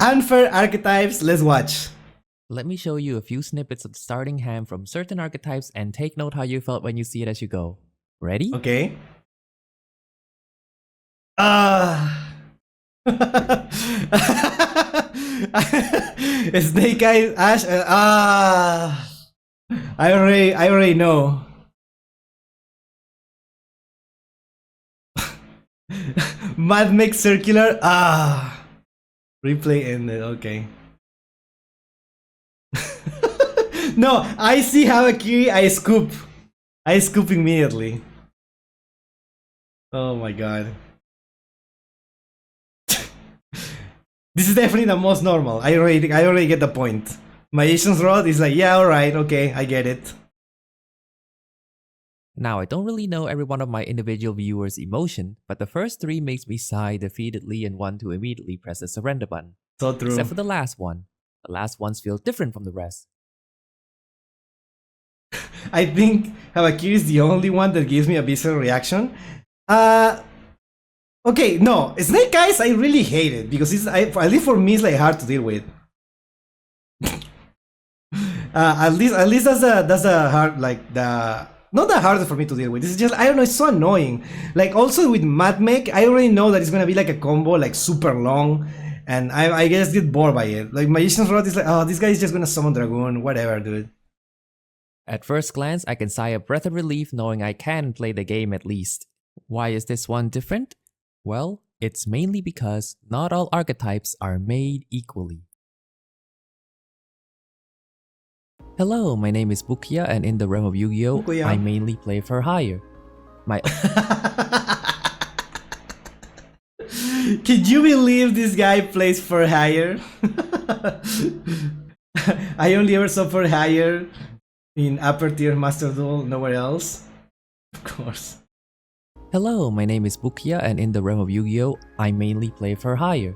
Unfair archetypes, let's watch. Let me show you a few snippets of the starting hand from certain archetypes and take note how you felt when you see it as you go. Ready? Okay. Snake Eyes, Ash, I already know. Mad Mix Circular, replay ended, okay. No, I see Harakiri, I scoop. I scoop immediately. Oh my god. This is definitely the most normal. I already get the point. Magician's Rod is like, yeah, alright, okay, I get it. Now, I don't really know every one of my individual viewers' emotion, but the first three makes me sigh defeatedly and want to immediately press the surrender button. So true. Except for the last one. The last ones feel different from the rest. I think Harakiri is the only one that gives me a visceral reaction. Okay, no, Snake Eyes I really hate it because at least for me it's like hard to deal with. At least that's a hard, like, the not that hard for me to deal with. This is just, I don't know, it's so annoying. Like, also with Matmech, I already know that it's gonna be like a combo like super long, and I just get bored by it. Like Magician's Rod is like, oh, this guy is just gonna summon Dragoon, whatever, dude. At first glance, I can sigh a breath of relief knowing I can play the game at least. Why is this one different? Well, it's mainly because not all archetypes are made equally. Hello, my name is Bukia, and in the realm of Yu-Gi-Oh, I mainly play for hire. Can you believe this guy plays for hire? I only ever saw for hire in upper tier Master Duel, nowhere else. Of course. Hello, my name is Bukia, and in the realm of Yu-Gi-Oh, I mainly play for hire.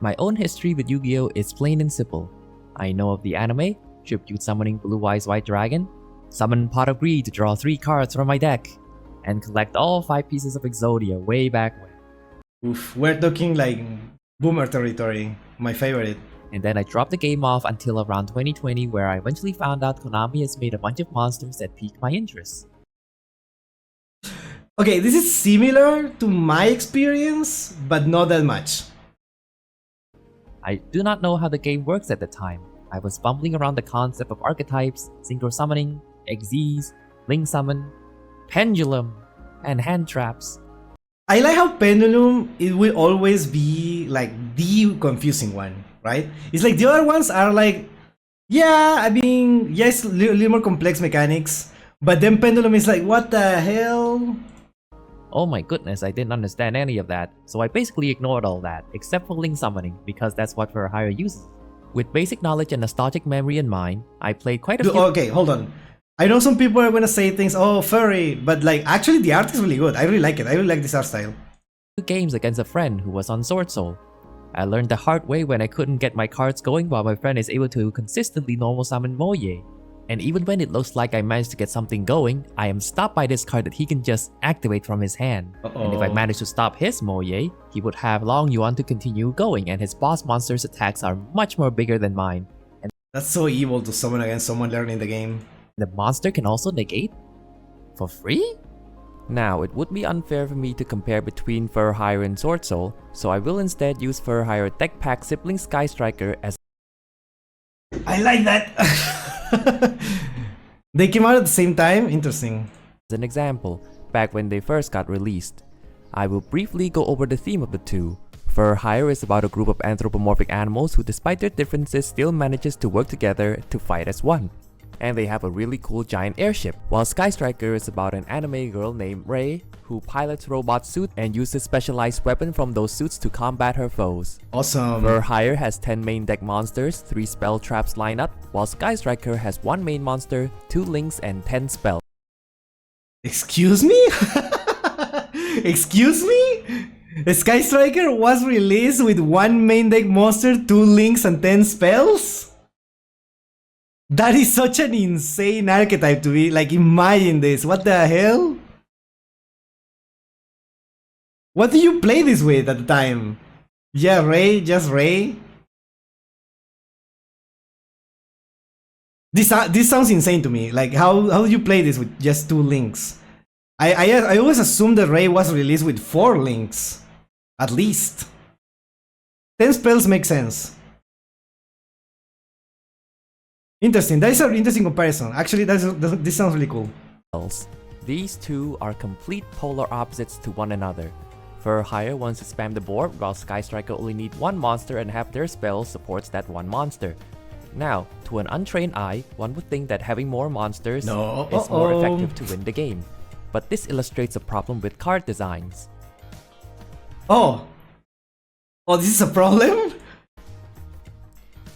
My own history with Yu-Gi-Oh is plain and simple. I know of the anime, tribute summoning Blue Eyes White Dragon, summon Pot of Greed to draw 3 cards from my deck, and collect all 5 pieces of Exodia way back when. Oof, we're talking like boomer territory, my favorite. And then I dropped the game off until around 2020, where I eventually found out Konami has made a bunch of monsters that piqued my interest. Okay, this is similar to my experience, but not that much. I do not know how the game works at the time. I was fumbling around the concept of archetypes, synchro summoning, XZs, link summon, pendulum, and hand traps. I like how pendulum, it will always be like the confusing one, right? It's like the other ones are like, yeah, I mean, yes, a little more complex mechanics, but then pendulum is like, what the hell? Oh my goodness, I didn't understand any of that, so I basically ignored all that, except for link summoning, because that's what for hire uses. With basic knowledge and nostalgic memory in mind, I played quite a few— Okay, hold on. I know some people are gonna say things, oh, furry, but like, actually the art is really good. I really like it. I really like this art style. Games against a friend who was on Sword Soul. I learned the hard way when I couldn't get my cards going while my friend is able to consistently normal summon Moye. And even when it looks like I managed to get something going, I am stopped by this card that he can just activate from his hand. And if I manage to stop his Moye, he would have Long Yuan to continue going, and his boss monster's attacks are much more bigger than mine. And that's so evil to summon against someone learning the game. The monster can also negate? For free? Now, it would be unfair for me to compare between Fur Hire and Sword Soul, so I will instead use Fur Hire Tech Pack Sibling Sky Striker as— I like that! They came out at the same time? Interesting. As an example, back when they first got released. I will briefly go over the theme of the two. Fur Hire is about a group of anthropomorphic animals who, despite their differences, still manages to work together to fight as one. And they have a really cool giant airship, while Sky Striker is about an anime girl named Rei who pilots robot suits and uses specialized weapons from those suits to combat her foes. Awesome. Fur Hire has 10 main deck monsters, 3 spell traps line up, while Sky Striker has 1 main monster, 2 links, and 10 spells. Excuse me? Excuse me? Sky Striker was released with 1 main deck monster, 2 links, and 10 spells? That is such an insane archetype to be, like, imagine this, what the hell? What do you play this with at the time? Yeah, Ray, just Ray? This sounds insane to me. Like, how do you play this with just 2 links? I always assumed the Ray was released with 4 links, at least. 10 spells make sense. Interesting. That is an interesting comparison. Actually, this sounds really cool. These two are complete polar opposites to one another. For Hire wants to spam the board, while Sky Striker only need 1 monster and have their spell supports that 1 monster. Now, to an untrained eye, one would think that having more monsters is more effective to win the game. But this illustrates a problem with card designs. Oh, this is a problem?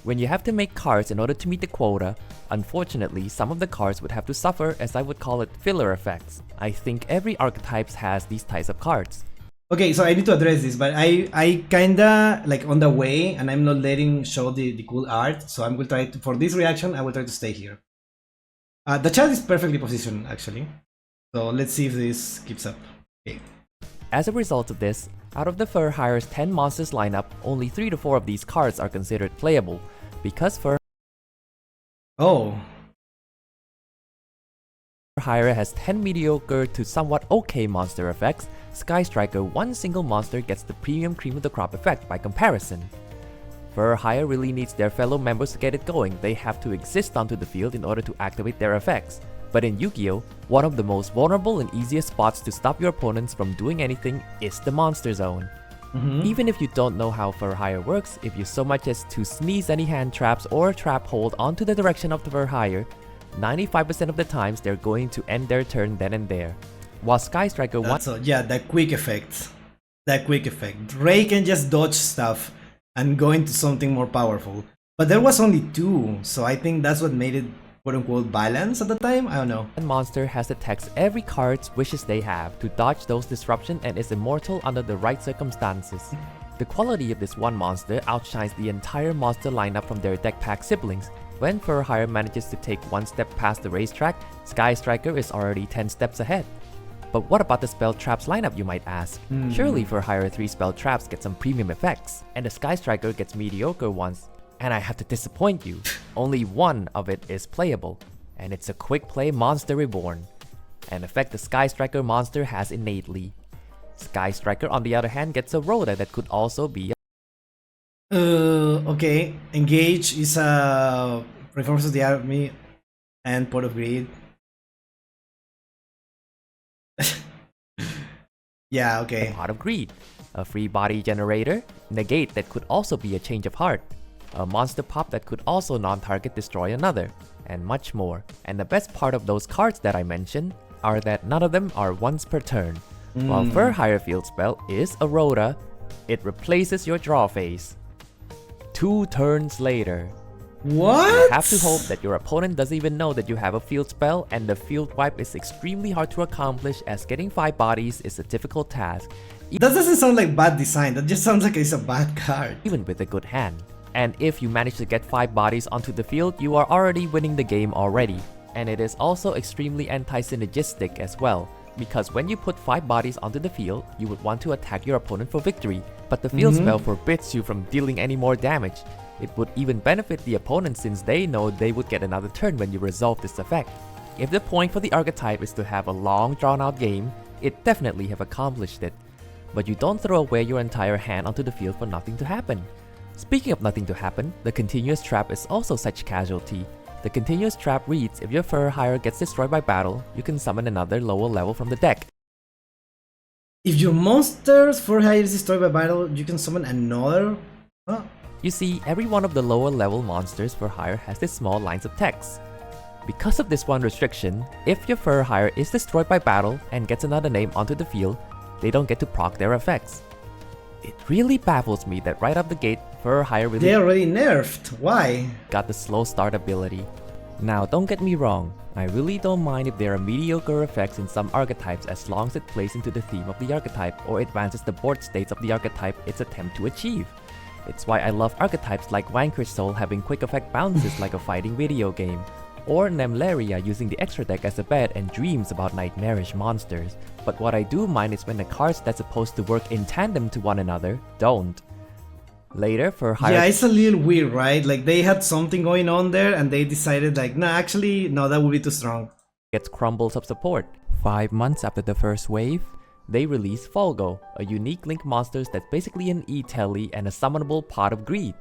When you have to make cards in order to meet the quota, unfortunately some of the cards would have to suffer, as I would call it, filler effects. I think every Archetypes has these types of cards. Okay, so I need to address this, but I kinda like on the way, and I'm not letting show the cool art, so I'm gonna try to, for this reaction, I will try to stay here. The chat is perfectly positioned, actually. So let's see if this keeps up. Okay. As a result of this, out of the Fur Hire's 10 monsters lineup, only 3 to 4 of these cards are considered playable, because Fur Hire has 10 mediocre to somewhat okay monster effects. Sky Striker, 1 single monster, gets the premium cream of the crop effect by comparison. Fur Hire really needs their fellow members to get it going. They have to exist onto the field in order to activate their effects. But in Yu-Gi-Oh, one of the most vulnerable and easiest spots to stop your opponents from doing anything is the monster zone. Even if you don't know how Fur Hire works, if you so much as to sneeze any hand traps or trap hold onto the direction of the Fur Hire, 95% of the times they're going to end their turn then and there. While Sky Striker yeah, that quick effect. That quick effect. Ray can just dodge stuff and go into something more powerful. But there was only 2, so I think that's what made it quote-unquote balance at the time? I don't know. One monster has to text every card's wishes they have to dodge those disruption and is immortal under the right circumstances. The quality of this one monster outshines the entire monster lineup from their deck pack siblings. When Fur Hire manages to take 1 step past the racetrack, Sky Striker is already 10 steps ahead. But what about the spell traps lineup, you might ask? Surely Fur Hire 3 spell traps get some premium effects, and the Sky Striker gets mediocre ones. And I have to disappoint you, only 1 of it is playable, and it's a quick play Monster Reborn, an effect the Sky Striker monster has innately. Sky Striker on the other hand gets a Rhoda that could also be okay. Engage is a Reforms of the Army and Pot of Greed. Yeah, okay. a Pot of Greed, a free body generator, Negate that could also be a Change of Heart, a monster pop that could also non-target destroy another, and much more. And the best part of those cards that I mentioned are that none of them are once per turn. While Fur Hire field spell is a Rhoda, it replaces your draw phase 2 turns later. What? You have to hope that your opponent doesn't even know that you have a field spell, and the field wipe is extremely hard to accomplish, as getting 5 bodies is a difficult task. That doesn't sound like bad design, that just sounds like it's a bad card. Even with a good hand. And if you manage to get 5 bodies onto the field, you are already winning the game already. And it is also extremely anti-synergistic as well, because when you put 5 bodies onto the field, you would want to attack your opponent for victory, but the field spell forbids you from dealing any more damage. It would even benefit the opponent since they know they would get another turn when you resolve this effect. If the point for the archetype is to have a long drawn out game, it definitely have accomplished it. But you don't throw away your entire hand onto the field for nothing to happen. Speaking of nothing to happen, the continuous trap is also such casualty. The continuous trap reads, if your Fur Hire gets destroyed by battle, you can summon another lower level from the deck. If your monster's Fur Hire is destroyed by battle, you can summon another? Huh? You see, every one of the lower level monsters Fur Hire has these small lines of text. Because of this one restriction, if your Fur Hire is destroyed by battle and gets another name onto the field, they don't get to proc their effects. It really baffles me that right out the gate, Fur Hire really They already nerfed. Why? got the slow start ability. Now don't get me wrong, I really don't mind if there are mediocre effects in some archetypes as long as it plays into the theme of the archetype or advances the board states of the archetype its attempt to achieve. It's why I love archetypes like Vanquish Soul having quick effect bounces like a fighting video game, or Nemleria using the extra deck as a bed and dreams about nightmarish monsters. But what I do mind is when the cards that's supposed to work in tandem to one another don't. Later, for higher Yeah, it's a little weird, right? Like they had something going on there and they decided like, no, actually, no, that would be too strong. gets crumbles of support. 5 months after the first wave, they release Folgo, a unique Link monster that's basically an E-Telly and a summonable Pot of Greed.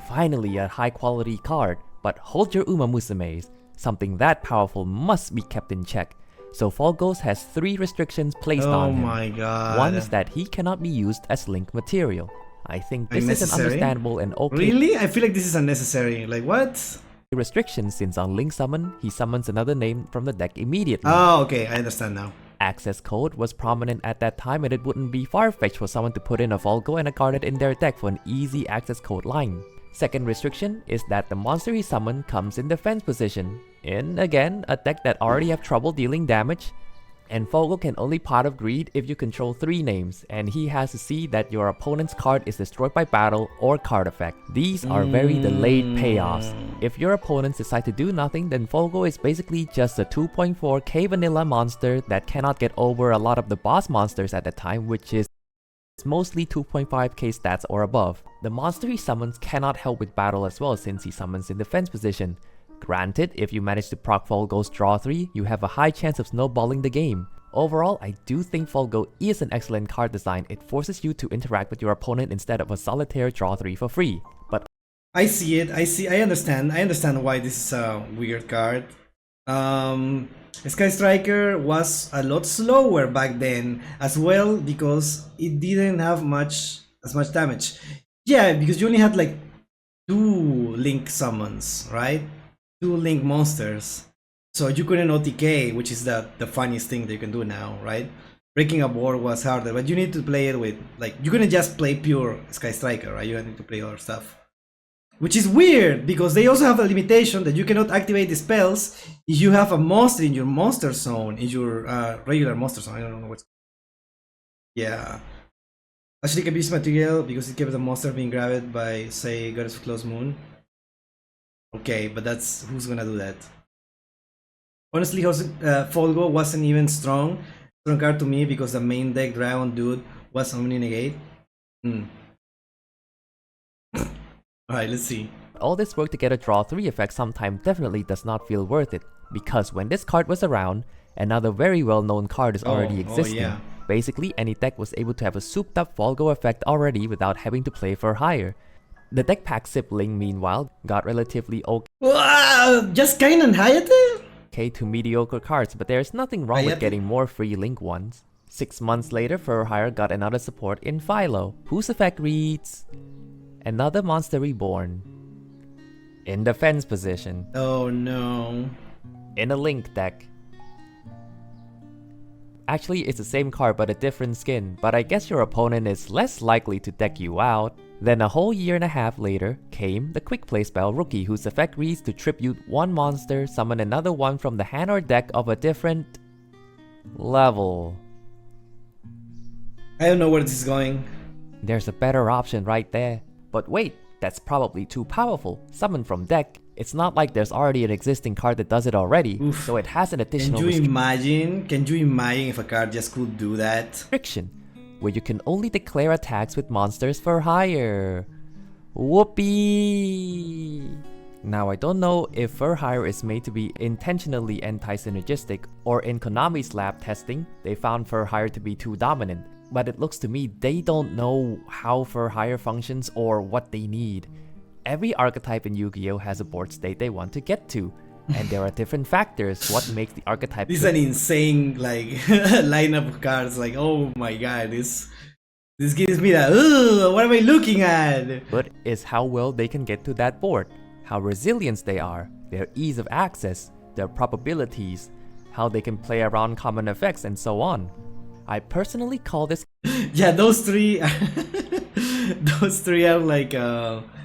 Finally a high quality card, but hold your Uma Musumes. Something that powerful must be kept in check. So Folgos has 3 restrictions placed on him. Oh my god. One is that he cannot be used as Link material. I think this is an Unnecessary? understandable and okay Really? I feel like this is unnecessary. Like what? restriction since on Link summon, he summons another name from the deck immediately. Oh, okay, I understand now. Access code was prominent at that time and it wouldn't be far-fetched for someone to put in a Folgo and a card in their deck for an easy access code line. Second restriction is that the monster he summoned comes in defense position, in, again, a deck that already have trouble dealing damage, and Folgo can only Pot of Greed if you control 3 names, and he has to see that your opponent's card is destroyed by battle or card effect. These are very delayed payoffs. If your opponents decide to do nothing, then Folgo is basically just a 2.4k vanilla monster that cannot get over a lot of the boss monsters at the time, which is mostly 2.5k stats or above. The monster he summons cannot help with battle as well since he summons in defense position. Granted, if you manage to proc Folgo's draw 3, you have a high chance of snowballing the game. Overall, I do think Folgo is an excellent card design. It forces you to interact with your opponent instead of a solitaire draw 3 for free. But I see it. I understand. I understand why this is a weird card. Sky Striker was a lot slower back then as well because it didn't have as much damage. Yeah, because you only had like 2 Link summons, right? 2 Link monsters. So you couldn't OTK, which is the funniest thing that you can do now, right? Breaking a board was harder, but you need to play it with, like, you couldn't just play pure Sky Striker, right? You need to play other stuff. Which is weird, because they also have a limitation that you cannot activate the spells if you have a monster in your monster zone, in your regular monster zone. I don't know what's... Yeah. Actually, can be used material because it keeps the monster being grabbed by, say, Goddess of Closed Moon. Okay, but that's... who's gonna do that? Honestly, Folgo wasn't even strong card to me because the main deck Dragon Dude was Omni Negate. Alright, let's see. all this work to get a draw 3 effect sometimes definitely does not feel worth it, because when this card was around, another very well known card is already existing. Yeah. Basically, any deck was able to have a souped up Folgo effect already without having to play for higher. The deck pack sibling, meanwhile, got relatively Just kind of okay to mediocre cards, but there's nothing wrong with getting more free Link ones. 6 months later, For Hire got another support in Philo, whose effect reads: another monster reborn. In defense position. Oh no. In a Link deck. Actually, it's the same card but a different skin, but I guess your opponent is less likely to deck you out. Then a whole year and a half later came the Quick Play spell Rookie, whose effect reads to tribute one monster, summon another one from the hand or deck of a different level. I don't know where this is going. There's a better option right there. But wait, that's probably too powerful. Summon from deck. It's not like there's already an existing card that does it already, so it has an additional Can you imagine if a card just could do that? restriction, where you can only declare attacks with monsters for hire. Whoopee! Now I don't know if For Hire is made to be intentionally anti-synergistic, or in Konami's lab testing, they found For Hire to be too dominant. But it looks to me they don't know how For Hire functions or what they need. Every archetype in Yu-Gi-Oh has a board state they want to get to, and there are different factors what makes the archetype This is an insane like lineup of cards. Like, oh my god, this gives me that. What am I looking at? But is how well they can get to that board, how resilient they are, their ease of access, their probabilities, how they can play around common effects, and so on. I personally call this Yeah, those three those three are like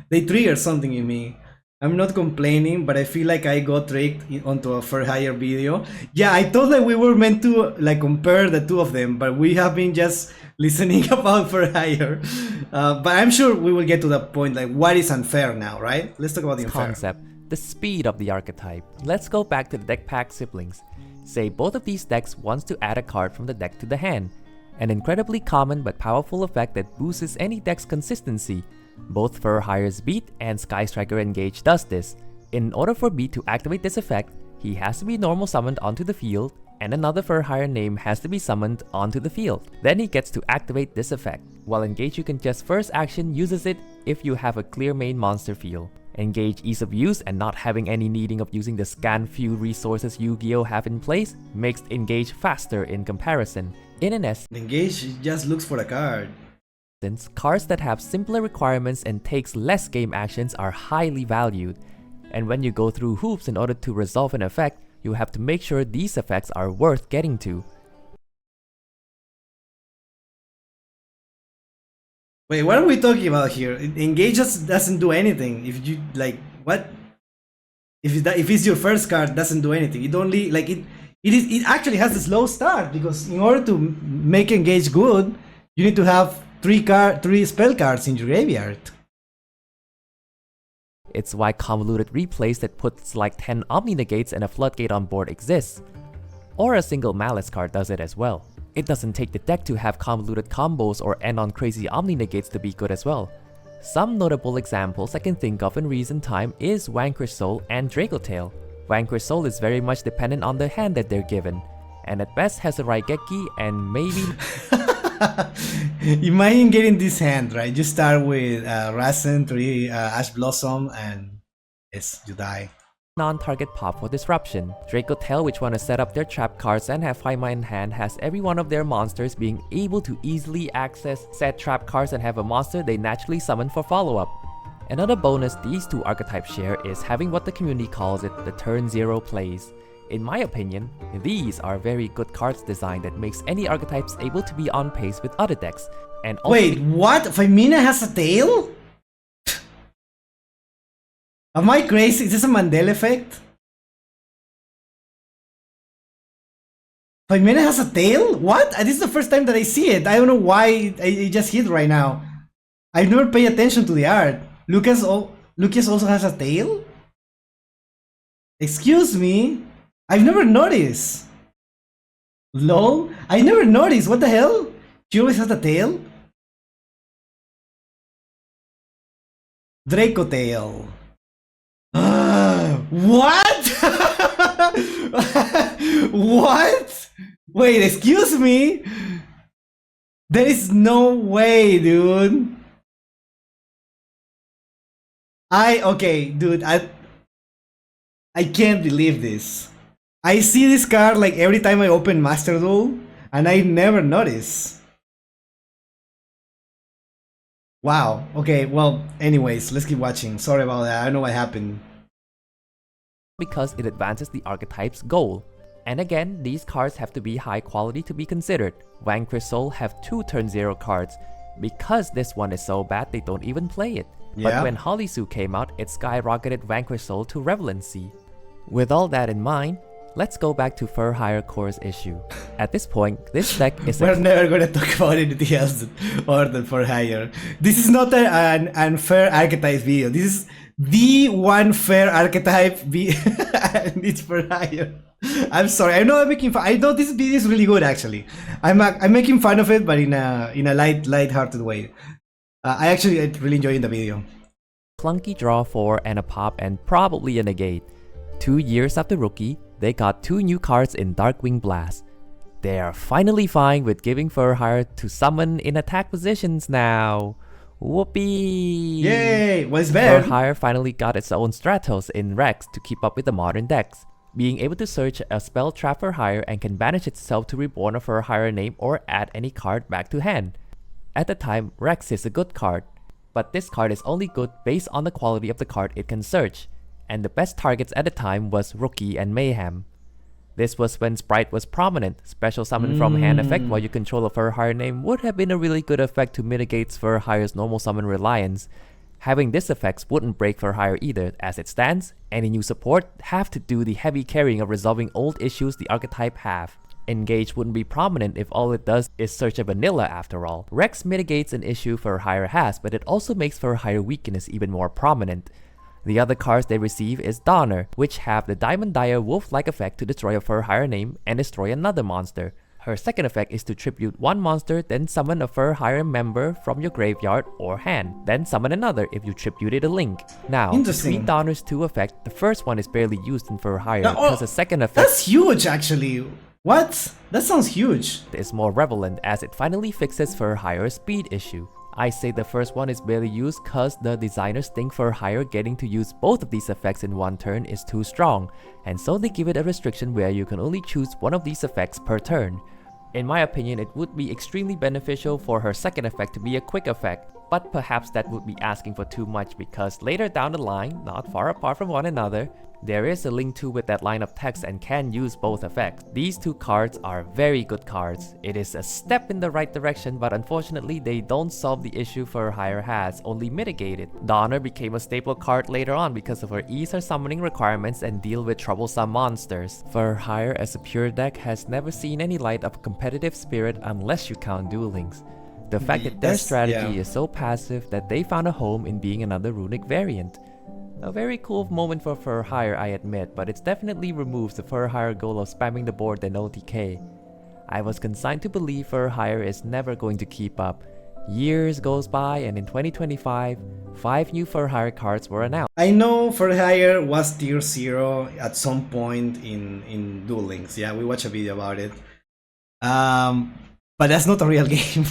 they trigger something in me. I'm not complaining, but I feel like I got tricked onto a For Hire video. Yeah, I thought that we were meant to like compare the two of them, but we have been just listening about For Hire. But I'm sure we will get to the point like what is unfair now, right? Let's talk about the unfair. concept, the speed of the archetype. Let's go back to the deck pack siblings. Say both of these decks wants to add a card from the deck to the hand, an incredibly common but powerful effect that boosts any deck's consistency. Both Fur Hire's Beat and Sky Striker Engage does this. In order for Beat to activate this effect, he has to be normal summoned onto the field, and another Fur Hire name has to be summoned onto the field. Then he gets to activate this effect, while Engage you can just first action uses it if you have a clear main monster field. Engage ease of use and not having any needing of using the scan few resources Yu-Gi-Oh have in place makes Engage faster in comparison. In an essence, Engage just looks for a card. cards that have simpler requirements and takes less game actions are highly valued. And when you go through hoops in order to resolve an effect, you have to make sure these effects are worth getting to. Wait, what are we talking about here? Engage just doesn't do anything. If you like, what? If it's your first card, doesn't do anything. It only like it actually has a slow start, because in order to make Engage good, you need to have three spell cards in your graveyard. It's why convoluted replays that puts like 10 Omni Negates and a Floodgate on board exists. Or a single Malice card does it as well. It doesn't take the deck to have convoluted combos or end on crazy Omni Negates to be good as well. Some notable examples I can think of in recent time is Vanquish Soul and Draco Tail. Vanquish Soul is very much dependent on the hand that they're given, and at best has a Raigeki and maybe... Imagine getting this hand, right? You start with Rasen, 3 Ash Blossom, and yes, you die. Non-target pop for disruption. Draco Tail, which want to set up their trap cards and have Faima in hand, has every one of their monsters being able to easily access said trap cards and have a monster they naturally summon for follow-up. Another bonus these two archetypes share is having what the community calls it the turn 0 plays. In my opinion, these are very good cards design that makes any archetypes able to be on pace with other decks. And also wait, what? Femina has a tail? Am I crazy? Is this a Mandela effect? Femina has a tail? What? This is the first time that I see it. I don't know why it just hit right now. I've never paid attention to the art. Lucas also has a tail? Excuse me? I've never noticed. Lol? I never noticed. What the hell? She always has a tail? Draco Tail. What? What? Wait, excuse me? There is no way, dude. Okay, dude, I can't believe this. I see this card like every time I open Master Duel, and I never notice. Wow, okay, well, anyways, let's keep watching. Sorry about that, I don't know what happened. because it advances the archetype's goal. And again, these cards have to be high quality to be considered. Vanquish Soul have 2 turn 0 cards. Because this one is so bad, they don't even play it. Yeah. But when Holisu came out, it skyrocketed Vanquish Soul to relevancy. With all that in mind, let's go back to Fur Hire Core's issue. At this point, this deck is We're never gonna talk about anything else other than Fur Hire. This is not an unfair archetype video. This is the one fair archetype and it's Fur Hire. I'm sorry. I know I'm making fun. I know this video is really good actually. I'm making fun of it, but in a light-hearted way. I actually really enjoyed the video. clunky draw 4 and a pop and probably a negate. 2 years after Rookie, they got 2 new cards in Darkwing Blast. They are finally fine with giving Fur Hire to summon in attack positions now. Whoopee! Yay! What's better? Fur Hire finally got its own Stratos in Rex to keep up with the modern decks. Being able to search a spell trap Fur Hire and can banish itself to reborn a Fur Hire name or add any card back to hand. At the time, Rex is a good card, but this card is only good based on the quality of the card it can search, and the best targets at the time was Rookie and Mayhem. This was when Sprite was prominent. Special summon from hand effect while you control a Fur Hire name would have been a really good effect to mitigate Fur Hire's normal summon reliance. Having this effect wouldn't break Fur Hire either. As it stands, any new support have to do the heavy carrying of resolving old issues the archetype have. Engage wouldn't be prominent if all it does is search a vanilla after all. Rex mitigates an issue Fur Hire has, but it also makes Fur Hire weakness even more prominent. The other cards they receive is Donner, which have the Diamond Dire Wolf-like effect to destroy a Fur Hire name and destroy another monster. Her second effect is to tribute one monster, then summon a Fur Hire member from your graveyard or hand, then summon another if you tributed a link. Now, Interesting. between Donner's two effects, the first one is barely used in Fur Hire Now, because the second effect That's huge, actually. What? That sounds huge. is more relevant as it finally fixes Fur Hire's speed issue. I say the first one is barely used cause the designers think Fur Hire getting to use both of these effects in one turn is too strong, and so they give it a restriction where you can only choose one of these effects per turn. In my opinion, it would be extremely beneficial for her second effect to be a quick effect, but perhaps that would be asking for too much because later down the line, not far apart from one another, there is a link to with that line of text and can use both effects. These two cards are very good cards. It is a step in the right direction, but unfortunately they don't solve the issue Fur Hire has, only mitigate it. Donner became a staple card later on because of her ease her summoning requirements and deal with troublesome monsters. Fur Hire as a pure deck has never seen any light of competitive spirit unless you count Duel Links. The fact that their strategy is so passive that they found a home in being another runic variant. A very cool moment for Fur Hire, I admit, but it definitely removes the Fur Hire goal of spamming the board and OTK. I was consigned to believe Fur Hire is never going to keep up. Years goes by and in 2025, 5 new Fur Hire cards were announced. I know Fur Hire was tier 0 at some point in Duel Links. Yeah, we watched a video about it. But that's not a real game.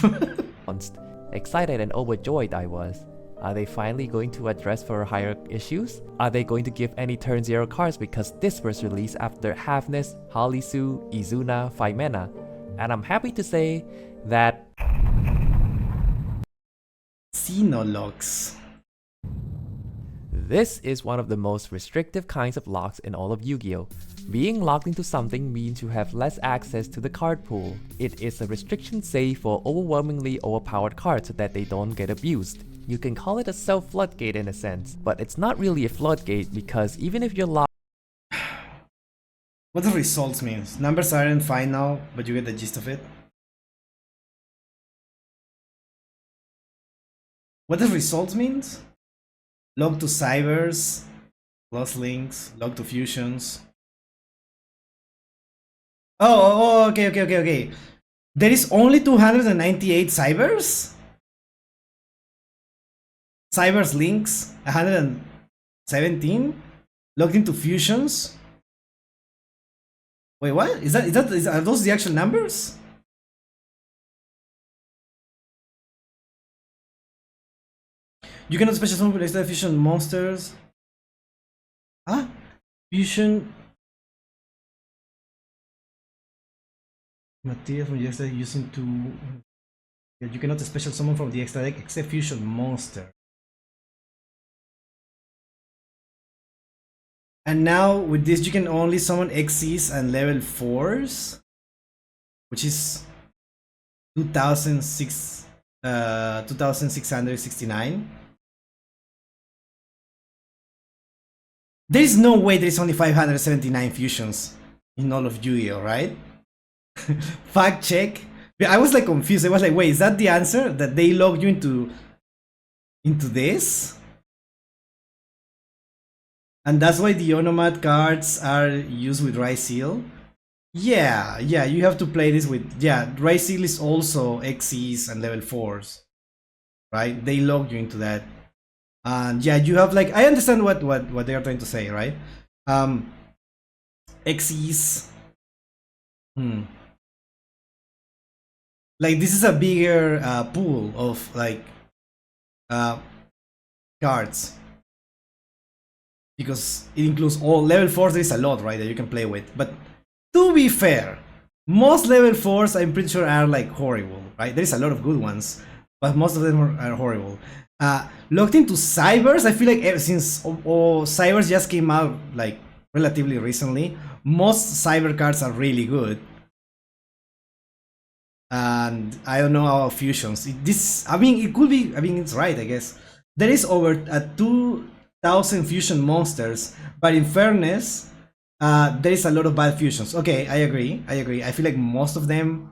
Excited and overjoyed I was. Are they finally going to address Fur Hire issues? Are they going to give any turn 0 cards because this was released after Havness, Halisu, Izuna, Faimena? And I'm happy to say that Xenolocks. this is one of the most restrictive kinds of locks in all of Yu-Gi-Oh! Being locked into something means you have less access to the card pool. It is a restriction save for overwhelmingly overpowered cards so that they don't get abused. You can call it a self-floodgate in a sense, but it's not really a floodgate because even if you're locked. What the results means? Numbers aren't final, but you get the gist of it. What the results means? Log to cybers, lost links, log to fusions. Okay. There is only 298 cybers? Cybers links, 117? Logged into fusions? Wait, what? Are those the actual numbers? You cannot special summon with extra fusion monsters. Huh? Fusion material from the extra deck using to. You cannot special summon from the extra deck except fusion monster. And now with this you can only summon XCs and level 4s, which is 2669. There is no way there is only 579 fusions in all of Yu-Gi-Oh, right? Fact check. I was like confused. I was like, wait, is that the answer? That they logged you into this? And that's why the Onomat cards are used with Rai Seal? Yeah, you have to play this with... Yeah, Rai Seal is also XCs and level 4s. Right? They log you into that. And yeah, you have like... I understand what they are trying to say, right? XCs... Like, this is a bigger pool of, like... cards. Because it includes all level 4s, there is a lot, right, that you can play with. But to be fair, most level 4s I'm pretty sure are like horrible, right? There is a lot of good ones, but most of them are horrible. Logged into Cybers, I feel like ever since Cybers just came out like relatively recently, most Cyber cards are really good. And I don't know about fusions. I mean, it could be, I mean, it's right, I guess. There is over 2,000 fusion monsters, but in fairness, there is a lot of bad fusions. Okay, I agree. I feel like most of them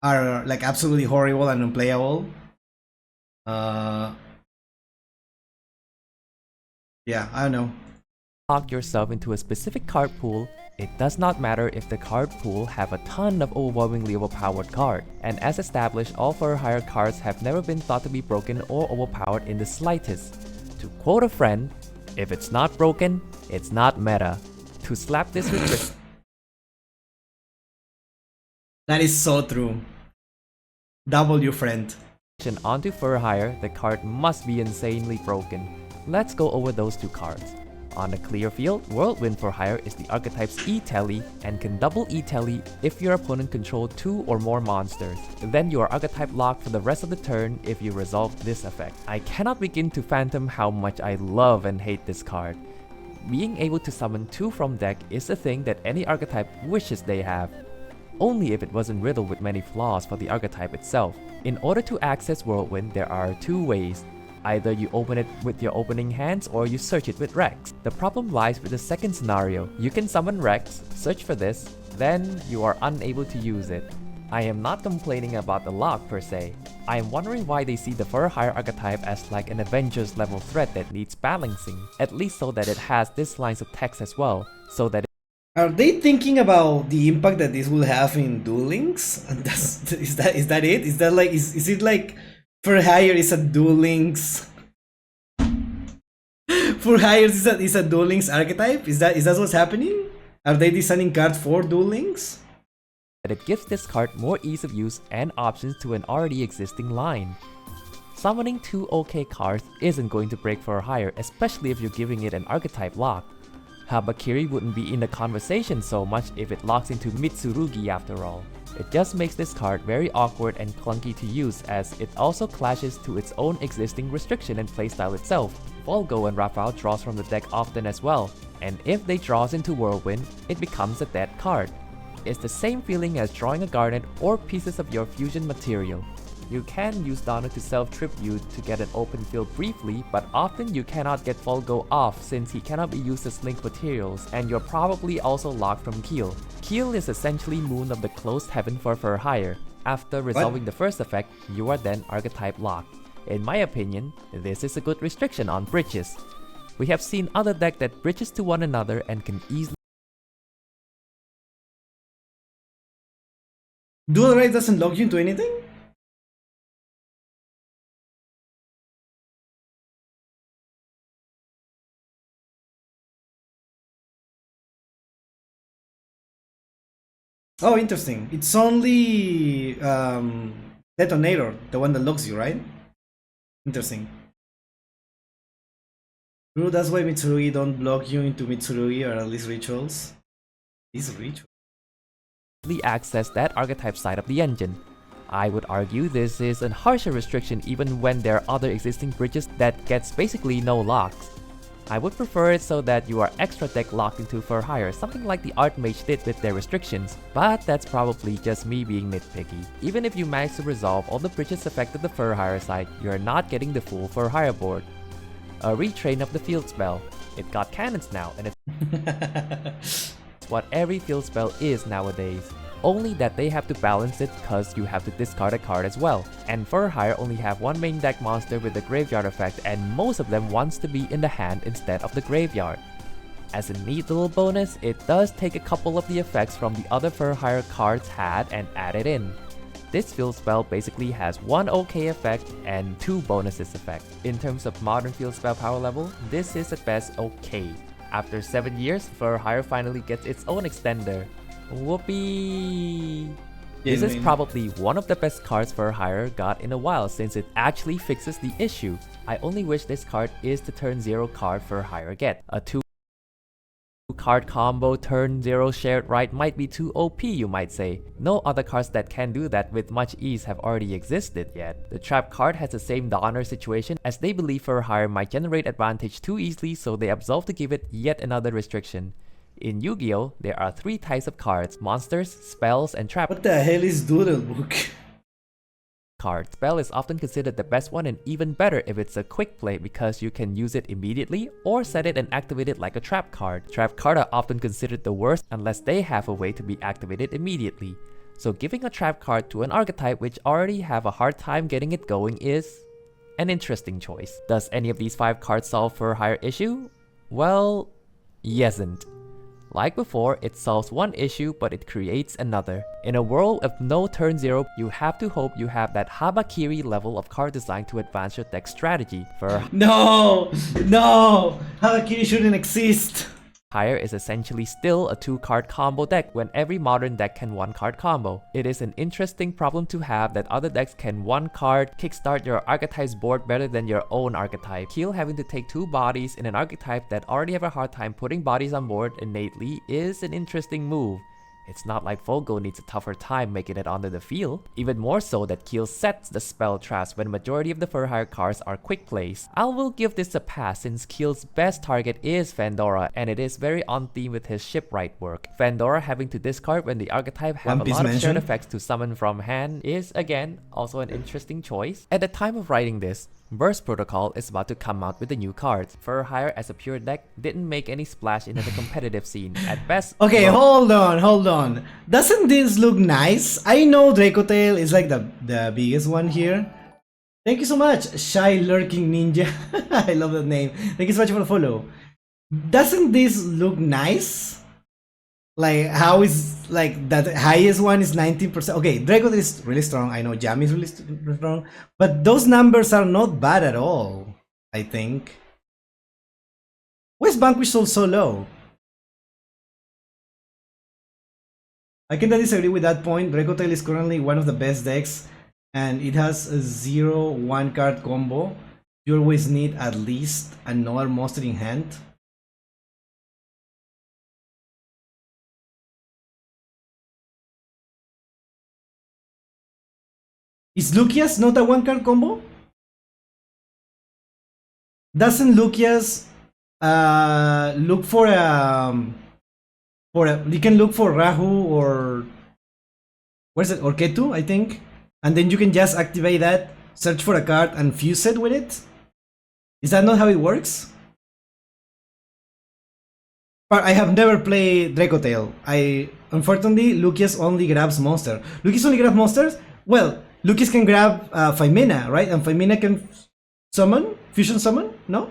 are like absolutely horrible and unplayable. Yeah, I don't know. Lock yourself into a specific card pool It does not matter if the card pool have a ton of overwhelmingly overpowered cards, and as established, all for hire cards have never been thought to be broken or overpowered in the slightest. To quote a friend, if it's not broken, it's not meta. To slap this restriction That is so true. W friend. onto for hire, the card must be insanely broken. Let's go over those two cards. On a clear field, Whirlwind for hire is the Archetypes E-Tele and can double E-Tele if your opponent controls 2 or more monsters. Then you are Archetype locked for the rest of the turn if you resolve this effect. I cannot begin to fathom how much I love and hate this card. Being able to summon 2 from deck is a thing that any Archetype wishes they have. Only if it wasn't riddled with many flaws for the Archetype itself. In order to access Whirlwind, there are 2 ways. Either you open it with your opening hands or you search it with Rex. The problem lies with the second scenario. You can summon Rex, search for this, then you are unable to use it. I am not complaining about the lock per se. I am wondering why they see the for hire archetype as like an Avengers level threat that needs balancing, at least so that it has these lines of text as well, so that Are they thinking about the impact that this will have in Duel Links? And is that it? Is that like is it like for hire is a Duel Links? For hire is a Duel Links archetype? Is that what's happening? Are they designing cards for Duel Links? it gives this card more ease of use and options to an already existing line. Summoning 2 OK cards isn't going to break for hire, especially if you're giving it an archetype lock. Habakiri wouldn't be in the conversation so much if it locks into Mitsurugi after all. It just makes this card very awkward and clunky to use as it also clashes to its own existing restriction and playstyle itself. Volgo and Rafał draws from the deck often as well, and if they draws into Whirlwind, it becomes a dead card. It's the same feeling as drawing a garnet or pieces of your fusion material. You can use Donna to self-tribute to get an open field briefly, but often you cannot get Volgo off since he cannot be used as link materials, and you're probably also locked from Keel. Keel is essentially Moon of the Closed Heaven for hire. After resolving the first effect, you are then archetype locked. In my opinion, this is a good restriction on bridges. We have seen other decks that bridges to one another and can easily Dual Rise doesn't lock you into anything? Oh, interesting. It's only Detonator, the one that locks you, right? Interesting. True, that's why Mitsurugi don't block you into Mitsurugi or at least rituals. These rituals. access that archetype side of the engine. I would argue this is a harsher restriction even when there are other existing bridges that gets basically no locks. I would prefer it so that you are extra deck locked into for hire, something like the Archmage did with their restrictions, but that's probably just me being nitpicky. Even if you manage to resolve all the bridges affected the for hire side, you're not getting the full for hire board. A retrain of the field spell. It got cannons now, and it's what every field spell is nowadays. Only that they have to balance it cause you have to discard a card as well. And for hire only have one main deck monster with the graveyard effect, and most of them wants to be in the hand instead of the graveyard. As a neat little bonus, it does take a couple of the effects from the other for hire cards had and add it in. This field spell basically has one OK effect and 2 bonuses effect. In terms of modern field spell power level, this is at best OK. After 7 years, for hire finally gets its own extender. Whoopee! This is probably one of the best cards for hire got in a while since it actually fixes the issue. I only wish this card is the turn 0 card for hire get. A 2 card combo turn 0 shared right might be too OP, you might say. No other cards that can do that with much ease have already existed yet. The trap card has the same Donner situation as they believe for hire might generate advantage too easily, so they absolve to give it yet another restriction. In Yu-Gi-Oh, there are 3 types of cards: monsters, spells, and trap. What the hell is Doodle Book? Card. Spell is often considered the best one, and even better if it's a quick play because you can use it immediately or set it and activate it like a trap card. Trap cards are often considered the worst unless they have a way to be activated immediately. So giving a trap card to an archetype which already have a hard time getting it going is an interesting choice. Does any of these 5 cards solve for hire issue? Well, yesn't. Like before, it solves one issue, but it creates another. In a world of no turn 0, you have to hope you have that Habakiri level of card design to advance your deck strategy. For No! Harakiri shouldn't exist. Higher is essentially still a 2-card combo deck when every modern deck can 1-card combo. It is an interesting problem to have that other decks can 1-card kickstart your Archetypes board better than your own archetype. Keel having to take 2 bodies in an archetype that already have a hard time putting bodies on board innately is an interesting move. It's not like Fogo needs a tougher time making it onto the field. Even more so that Keel sets the spell traps when majority of the Fur Hire cards are quick plays. I will give this a pass since Keel's best target is Fandora, and it is very on theme with his shipwright work. Fandora having to discard when the archetype have a lot of shared effects to summon from hand is again also an interesting choice. At the time of writing this, Burst Protocol is about to come out with the new cards. Fur Hire as a pure deck didn't make any splash into the competitive scene. At best... Okay, hold on. Doesn't this look nice? I know Dracotail is like the biggest one here. Thank you so much, Shy Lurking Ninja. I love that name. Thank you so much for the follow. Doesn't this look nice? Like, how is, like, that highest one is 19%. Okay, Dracotail is really strong. I know Jam is really strong. But those numbers are not bad at all, I think. Why is Vanquish sold so low? I cannot disagree with that point. Dracotail is currently one of the best decks, and it has a 0-1 card combo. You always need at least another monster in hand. Is Lucius not a 1-card combo? Doesn't Lucius look for a you can look for Rahu or where's it, or Ketu, I think, and then you can just activate that, search for a card and fuse it with it? Is that not how it works? But I have never played Dracotail. Unfortunately, Lucius only grabs monster. Lucius only grabs monsters? Well, Lucius can grab Femina, right? And Femina can summon? Fusion summon? No?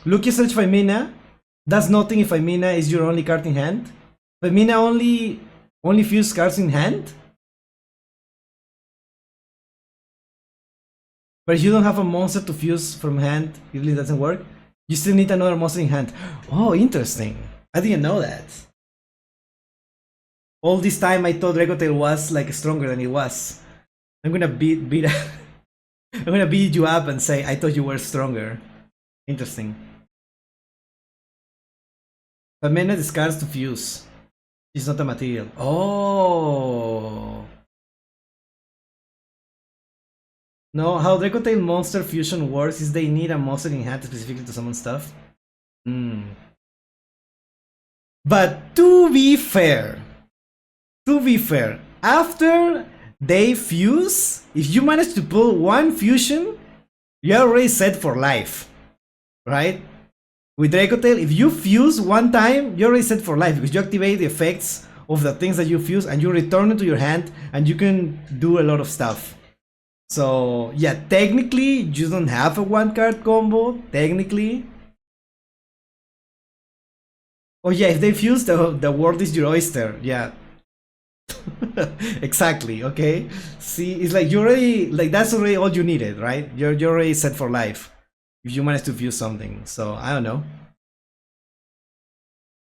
Lucius search Femina. Does nothing if Femina is your only card in hand. Femina only fuse cards in hand. But if you don't have a monster to fuse from hand, it really doesn't work. You still need another monster in hand. Oh, interesting. I didn't know that. All this time I thought Dracotail was like stronger than it was. I'm gonna beat I'm gonna beat you up and say I thought you were stronger. Interesting. Femina discards to fuse. She's not a material. Oh. No, how Dracotail monster fusion works is they need a monster in hand specifically to summon stuff. But to be fair, after they fuse, if you manage to pull one fusion, you're already set for life, right? With Dracotail, if you fuse one time, you're already set for life because you activate the effects of the things that you fuse and you return it to your hand and you can do a lot of stuff. So yeah, technically you don't have a 1-card combo, technically. Oh yeah, if they fuse, the world is your oyster, yeah. Exactly, okay? See, it's like you already, like that's already all you needed, right? You're already set for life if you manage to fuse something, so I don't know.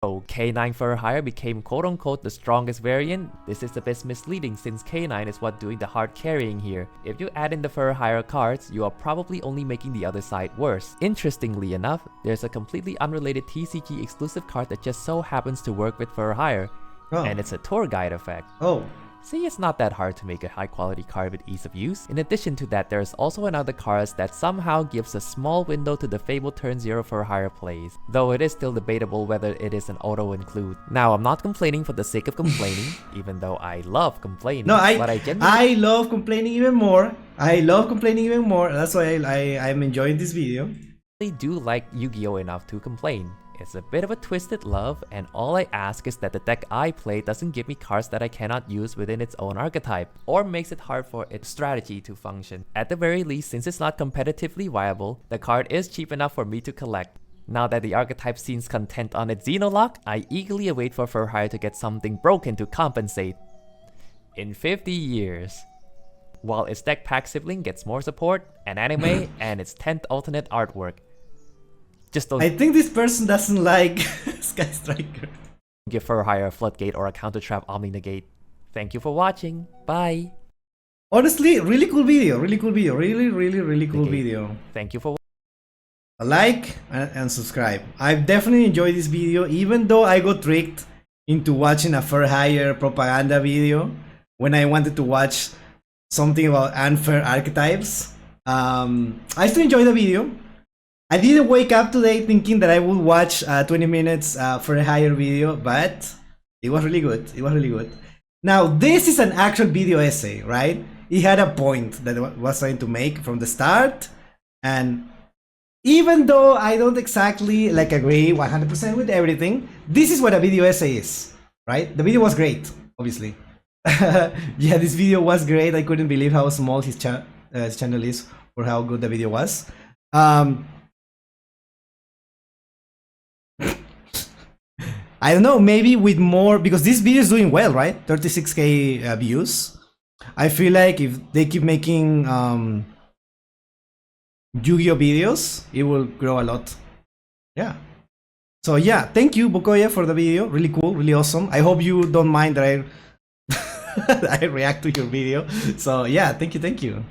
So K9 Fur Hire became quote-unquote the strongest variant. This is a bit misleading since K9 is what doing the hard carrying here. If you add in the Fur Hire cards, you are probably only making the other side worse. Interestingly enough, there's a completely unrelated TCG exclusive card that just so happens to work with Fur Hire. Oh. And it's a tour guide effect. Oh. See, it's not that hard to make a high quality card with ease of use. In addition to that, there's also another card that somehow gives a small window to the fabled turn 0 for higher plays, though it is still debatable whether it is an auto include. Now, I'm not complaining for the sake of complaining, even though I love complaining. No, I love complaining even more. That's why I'm enjoying this video. I do like Yu-Gi-Oh enough to complain. It's a bit of a twisted love, and all I ask is that the deck I play doesn't give me cards that I cannot use within its own archetype, or makes it hard for its strategy to function. At the very least, since it's not competitively viable, the card is cheap enough for me to collect. Now that the archetype seems content on its Xenolock, I eagerly await for Furhire to get something broken to compensate. In 50 years. While its deck pack sibling gets more support, an anime, and its 10th alternate artwork. Just don't I think this person doesn't like Sky Striker. give Furhire a Floodgate or a Counter Trap Omni Negate. Thank you for watching. Bye. Honestly, really cool video. Really cool video. Really cool video. Thank you for A like and subscribe. I've definitely enjoyed this video, even though I got tricked into watching a Furhire propaganda video when I wanted to watch something about unfair archetypes. I still enjoyed the video. I didn't wake up today thinking that I would watch 20 minutes Furhire video, but it was really good. It was really good. Now, this is an actual video essay, right? It had a point that I was trying to make from the start, and even though I don't exactly like agree 100% with everything, this is what a video essay is, right? The video was great, obviously. Yeah, this video was great. I couldn't believe how small his channel is, or how good the video was. I don't know, maybe with more, because this video is doing well, right? 36k views. I feel like if they keep making Yu-Gi-Oh videos, it will grow a lot. Yeah. So yeah, thank you Bukoya for the video. Really cool, really awesome. I hope you don't mind that I I react to your video. So yeah, thank you.